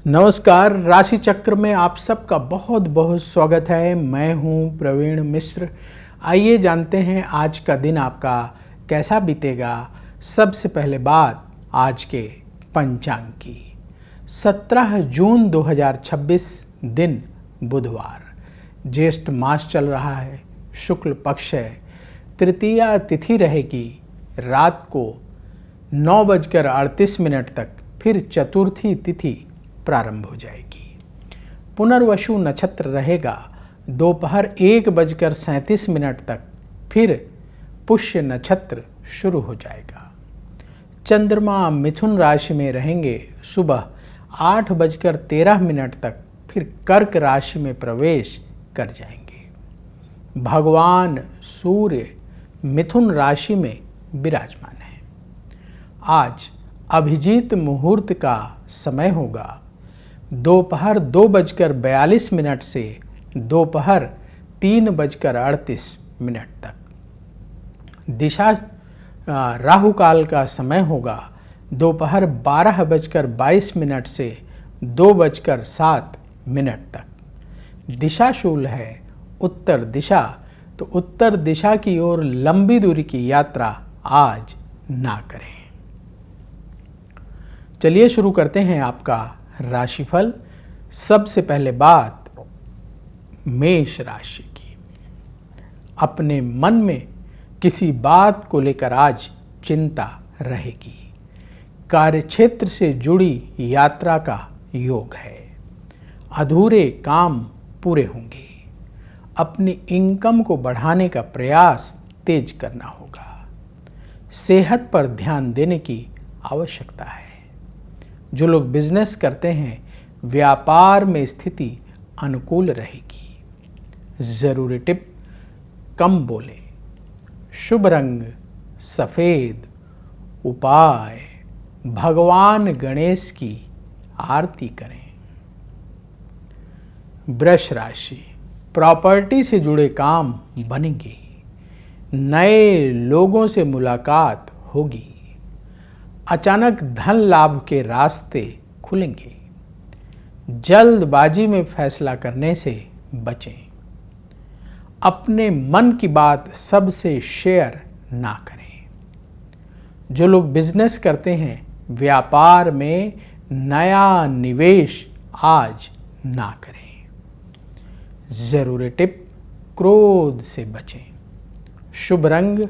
नमस्कार, राशि चक्र में आप सबका बहुत बहुत स्वागत है। मैं हूं प्रवीण मिश्र। आइए जानते हैं आज का दिन आपका कैसा बीतेगा। सबसे पहले बात आज के पंचांग की। 17 जून 2026 दिन बुधवार, ज्येष्ठ मास चल रहा है, शुक्ल पक्ष है, तृतीया तिथि रहेगी रात को 9:38 तक, फिर चतुर्थी तिथि प्रारंभ हो जाएगी। पुनर्वसु नक्षत्र रहेगा दोपहर 1:37 तक, फिर पुष्य नक्षत्र शुरू हो जाएगा। चंद्रमा मिथुन राशि में रहेंगे सुबह 8:13 तक, फिर कर्क राशि में प्रवेश कर जाएंगे। भगवान सूर्य मिथुन राशि में विराजमान है। आज अभिजीत मुहूर्त का समय होगा दोपहर 2:42 से दोपहर 3:38 तक। दिशा राहु काल का समय होगा दोपहर 12:22 से 2:07 तक। दिशा शूल है उत्तर दिशा, तो उत्तर दिशा की ओर लंबी दूरी की यात्रा आज ना करें। चलिए शुरू करते हैं आपका राशिफल। सबसे पहले बात मेष राशि की। अपने मन में किसी बात को लेकर आज चिंता रहेगी। कार्यक्षेत्र से जुड़ी यात्रा का योग है। अधूरे काम पूरे होंगे। अपनी इनकम को बढ़ाने का प्रयास तेज करना होगा। सेहत पर ध्यान देने की आवश्यकता है। जो लोग बिजनेस करते हैं, व्यापार में स्थिति अनुकूल रहेगी। जरूरी टिप, कम बोले। शुभ रंग सफेद। उपाय, भगवान गणेश की आरती करें। वृष राशि, प्रॉपर्टी से जुड़े काम बनेंगे। नए लोगों से मुलाकात होगी। अचानक धन लाभ के रास्ते खुलेंगे। जल्दबाजी में फैसला करने से बचें। अपने मन की बात सबसे शेयर ना करें। जो लोग बिजनेस करते हैं, व्यापार में नया निवेश आज ना करें। जरूरी टिप, क्रोध से बचें। शुभ रंग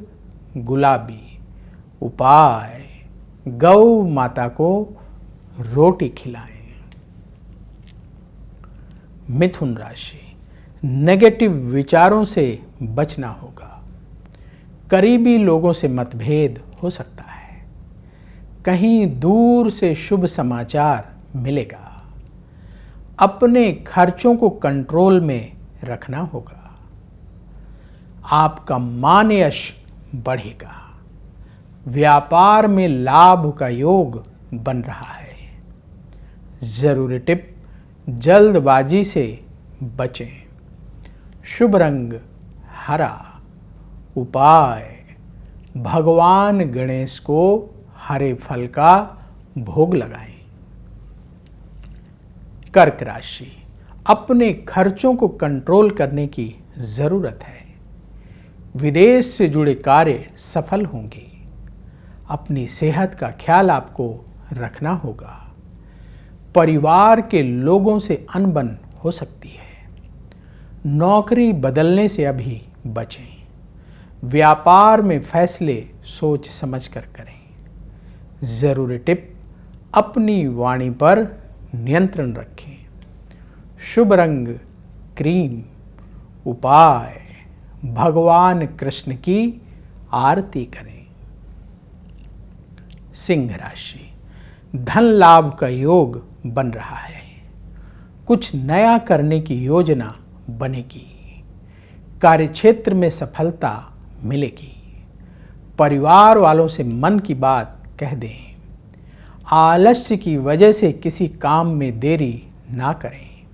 गुलाबी। उपाय, गौ माता को रोटी खिलाएं। मिथुन राशि, नेगेटिव विचारों से बचना होगा। करीबी लोगों से मतभेद हो सकता है। कहीं दूर से शुभ समाचार मिलेगा। अपने खर्चों को कंट्रोल में रखना होगा। आपका मान यश बढ़ेगा। व्यापार में लाभ का योग बन रहा है। जरूरी टिप, जल्दबाजी से बचें। शुभ रंग हरा। उपाय, भगवान गणेश को हरे फल का भोग लगाएं। कर्क राशि, अपने खर्चों को कंट्रोल करने की जरूरत है। विदेश से जुड़े कार्य सफल होंगे। अपनी सेहत का ख्याल आपको रखना होगा। परिवार के लोगों से अनबन हो सकती है। नौकरी बदलने से अभी बचें। व्यापार में फैसले सोच समझकर करें। जरूरी टिप, अपनी वाणी पर नियंत्रण रखें। शुभ रंग क्रीम। उपाय, भगवान कृष्ण की आरती करें। सिंह राशि, धन लाभ का योग बन रहा है। कुछ नया करने की योजना बनेगी। कार्यक्षेत्र में सफलता मिलेगी। परिवार वालों से मन की बात कह दें। आलस्य की वजह से किसी काम में देरी ना करें।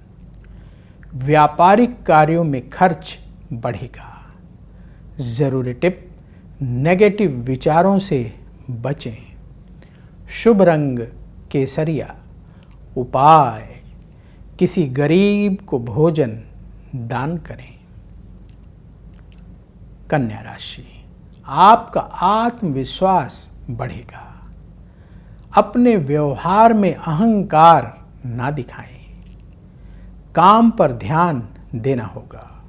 व्यापारिक कार्यों में खर्च बढ़ेगा। जरूरी टिप, नेगेटिव विचारों से बचें। शुभ रंग केसरिया। उपाय, किसी गरीब को भोजन दान करें। कन्या राशि, आपका आत्मविश्वास बढ़ेगा। अपने व्यवहार में अहंकार ना दिखाएं। काम पर ध्यान देना होगा।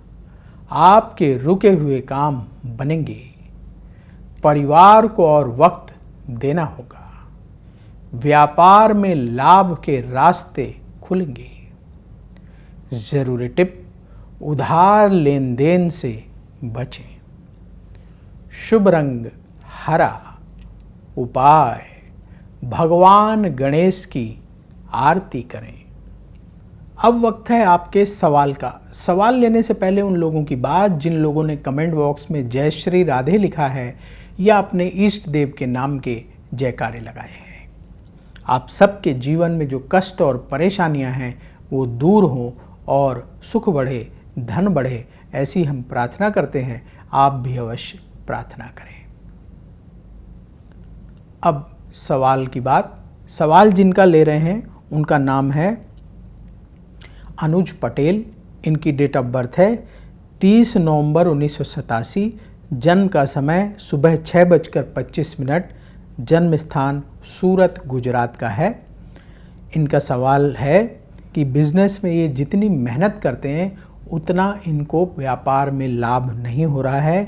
आपके रुके हुए काम बनेंगे। परिवार को और वक्त देना होगा। व्यापार में लाभ के रास्ते खुलेंगे। जरूरी टिप, उधार लेन देन से बचें। शुभ रंग हरा। उपाय, भगवान गणेश की आरती करें। अब वक्त है आपके सवाल का। सवाल लेने से पहले उन लोगों की बात जिन लोगों ने कमेंट बॉक्स में जय श्री राधे लिखा है या अपने इष्ट देव के नाम के जयकारे लगाए हैं। आप सबके जीवन में जो कष्ट और परेशानियां हैं वो दूर हों और सुख बढ़े, धन बढ़े, ऐसी हम प्रार्थना करते हैं। आप भी अवश्य प्रार्थना करें। अब सवाल की बात। सवाल जिनका ले रहे हैं उनका नाम है अनुज पटेल। इनकी डेट ऑफ बर्थ है 30 नवंबर 1987। जन्म का समय सुबह 6:25। जन्म स्थान सूरत, गुजरात का है। इनका सवाल है कि बिजनेस में ये जितनी मेहनत करते हैं उतना इनको व्यापार में लाभ नहीं हो रहा है।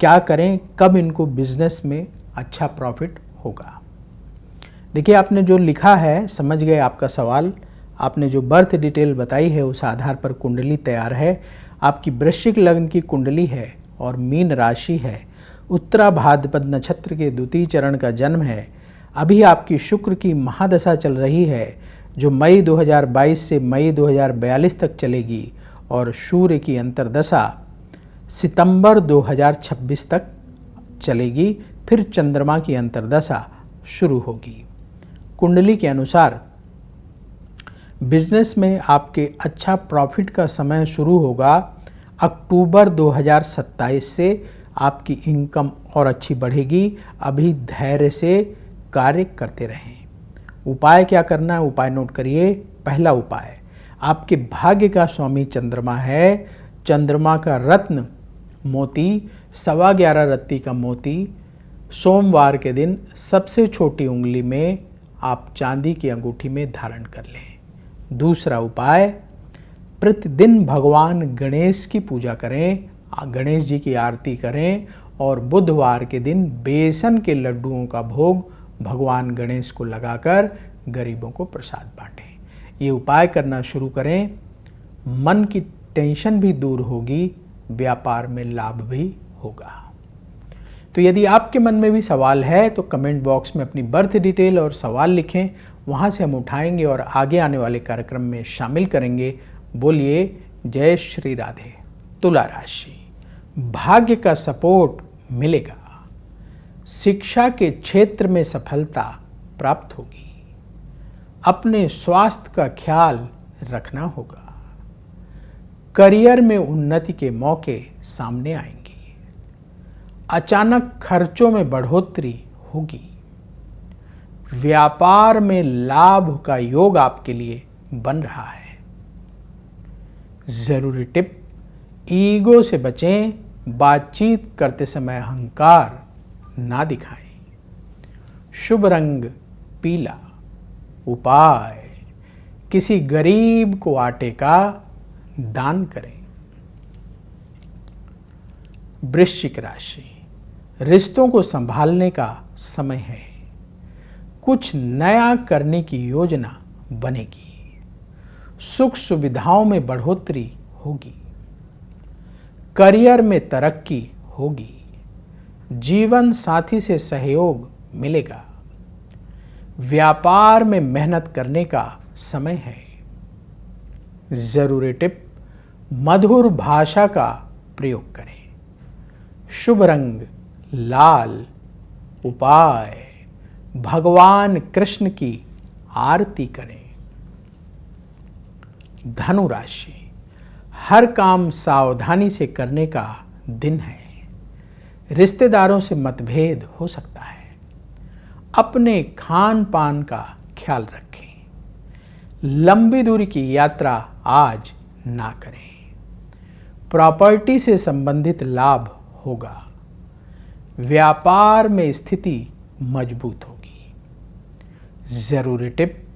क्या करें, कब इनको बिजनेस में अच्छा प्रॉफिट होगा। देखिए, आपने जो लिखा है समझ गए आपका सवाल। आपने जो बर्थ डिटेल बताई है उस आधार पर कुंडली तैयार है। आपकी वृश्चिक लग्न की कुंडली है और मीन राशि है। उत्तरा भाद्रपद नक्षत्र के द्वितीय चरण का जन्म है। अभी आपकी शुक्र की महादशा चल रही है जो मई 2022 से मई 2042 तक चलेगी और सूर्य की अंतर्दशा सितंबर 2026 तक चलेगी। फिर चंद्रमा की अंतर्दशा शुरू होगी। कुंडली के अनुसार बिजनेस में आपके अच्छा प्रॉफिट का समय शुरू होगा अक्टूबर 2027 से। आपकी इनकम और अच्छी बढ़ेगी। अभी धैर्य से कार्य करते रहें। उपाय क्या करना है, उपाय नोट करिए। पहला उपाय, आपके भाग्य का स्वामी चंद्रमा है। चंद्रमा का रत्न मोती 11.25 रत्ती का मोती सोमवार के दिन सबसे छोटी उंगली में आप चांदी की अंगूठी में धारण कर लें। दूसरा उपाय, प्रतिदिन भगवान गणेश की पूजा करें, गणेश जी की आरती करें और बुधवार के दिन बेसन के लड्डुओं का भोग भगवान गणेश को लगाकर गरीबों को प्रसाद बांटें। ये उपाय करना शुरू करें। मन की टेंशन भी दूर होगी, व्यापार में लाभ भी होगा। तो यदि आपके मन में भी सवाल है तो कमेंट बॉक्स में अपनी बर्थ डिटेल और सवाल लिखें। वहाँ से हम उठाएंगे और आगे आने वाले कार्यक्रम में शामिल करेंगे। बोलिए जय श्री राधे। तुला राशि, भाग्य का सपोर्ट मिलेगा। शिक्षा के क्षेत्र में सफलता प्राप्त होगी। अपने स्वास्थ्य का ख्याल रखना होगा। करियर में उन्नति के मौके सामने आएंगे। अचानक खर्चों में बढ़ोतरी होगी। व्यापार में लाभ का योग आपके लिए बन रहा है। जरूरी टिप, ईगो से बचें। बातचीत करते समय अहंकार ना दिखाएं। शुभ रंग पीला। उपाय, किसी गरीब को आटे का दान करें। वृश्चिक राशि, रिश्तों को संभालने का समय है। कुछ नया करने की योजना बनेगी। सुख सुविधाओं में बढ़ोतरी होगी। करियर में तरक्की होगी। जीवन साथी से सहयोग मिलेगा। व्यापार में मेहनत करने का समय है। जरूरी टिप, मधुर भाषा का प्रयोग करें। शुभ रंग लाल। उपाय, भगवान कृष्ण की आरती करें। धनु राशि, हर काम सावधानी से करने का दिन है। रिश्तेदारों से मतभेद हो सकता है। अपने खान पान का ख्याल रखें। लंबी दूरी की यात्रा आज ना करें। प्रॉपर्टी से संबंधित लाभ होगा। व्यापार में स्थिति मजबूत होगी। जरूरी टिप,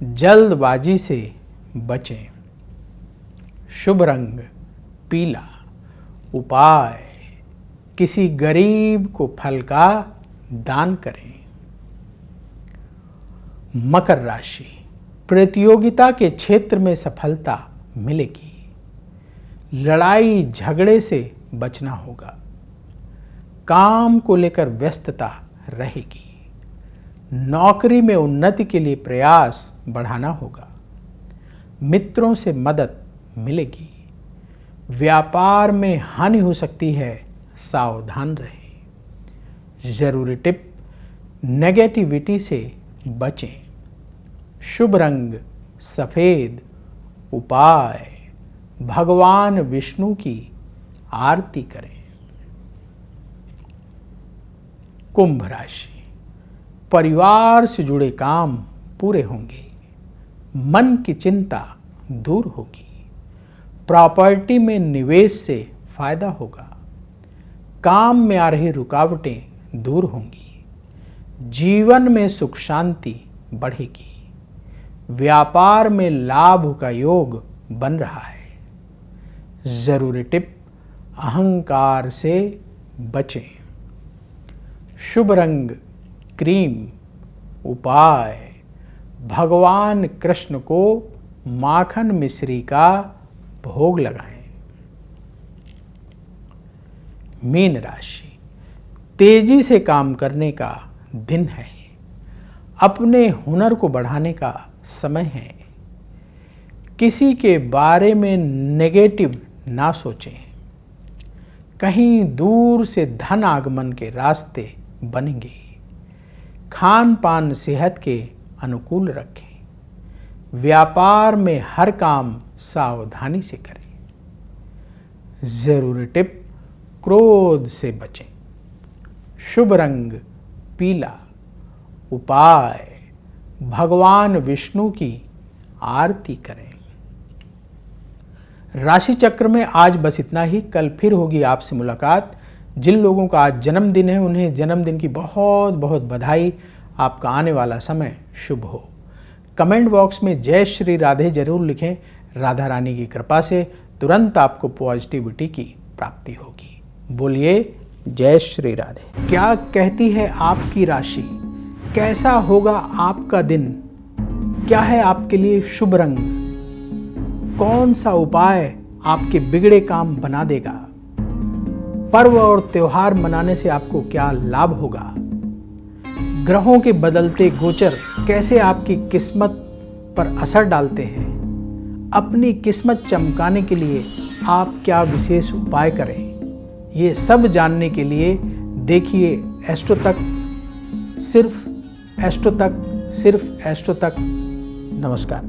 जल्दबाजी से बचें। शुभ रंग पीला। उपाय, किसी गरीब को फल का दान करें। मकर राशि, प्रतियोगिता के क्षेत्र में सफलता मिलेगी। लड़ाई झगड़े से बचना होगा। काम को लेकर व्यस्तता रहेगी। नौकरी में उन्नति के लिए प्रयास बढ़ाना होगा। मित्रों से मदद मिलेगी। व्यापार में हानि हो सकती है, सावधान रहें। जरूरी टिप, नेगेटिविटी से बचें। शुभ रंग सफेद। उपाय, भगवान विष्णु की आरती करें। कुंभ राशि, परिवार से जुड़े काम पूरे होंगे। मन की चिंता दूर होगी। प्रॉपर्टी में निवेश से फायदा होगा। काम में आ रही रुकावटें दूर होंगी। जीवन में सुख शांति बढ़ेगी। व्यापार में लाभ का योग बन रहा है। जरूरी टिप, अहंकार से बचें। शुभ रंग क्रीम। उपाय, भगवान कृष्ण को माखन मिश्री का भोग लगाएं। मीन राशि, तेजी से काम करने का दिन है। अपने हुनर को बढ़ाने का समय है। किसी के बारे में नेगेटिव ना सोचें। कहीं दूर से धन आगमन के रास्ते बनेंगे। खान पान सेहत के अनुकूल रखें। व्यापार में हर काम सावधानी से करें। जरूरी टिप, क्रोध से बचें। शुभ रंग पीला। उपाय, भगवान विष्णु की आरती करें। राशि चक्र में आज बस इतना ही। कल फिर होगी आपसे मुलाकात। जिन लोगों का आज जन्मदिन है उन्हें जन्मदिन की बहुत बहुत बधाई। आपका आने वाला समय शुभ हो। कमेंट बॉक्स में जय श्री राधे जरूर लिखें। राधा रानी की कृपा से तुरंत आपको पॉजिटिविटी की प्राप्ति होगी। बोलिए जय श्री राधे। क्या कहती है आपकी राशि? कैसा होगा आपका दिन? क्या है आपके लिए शुभ रंग? कौन सा उपाय आपके बिगड़े काम बना देगा? पर्व और त्योहार मनाने से आपको क्या लाभ होगा? ग्रहों के बदलते गोचर कैसे आपकी किस्मत पर असर डालते हैं? अपनी किस्मत चमकाने के लिए आप क्या विशेष उपाय करें? ये सब जानने के लिए देखिए एस्ट्रो तक, सिर्फ एस्ट्रो तक। नमस्कार।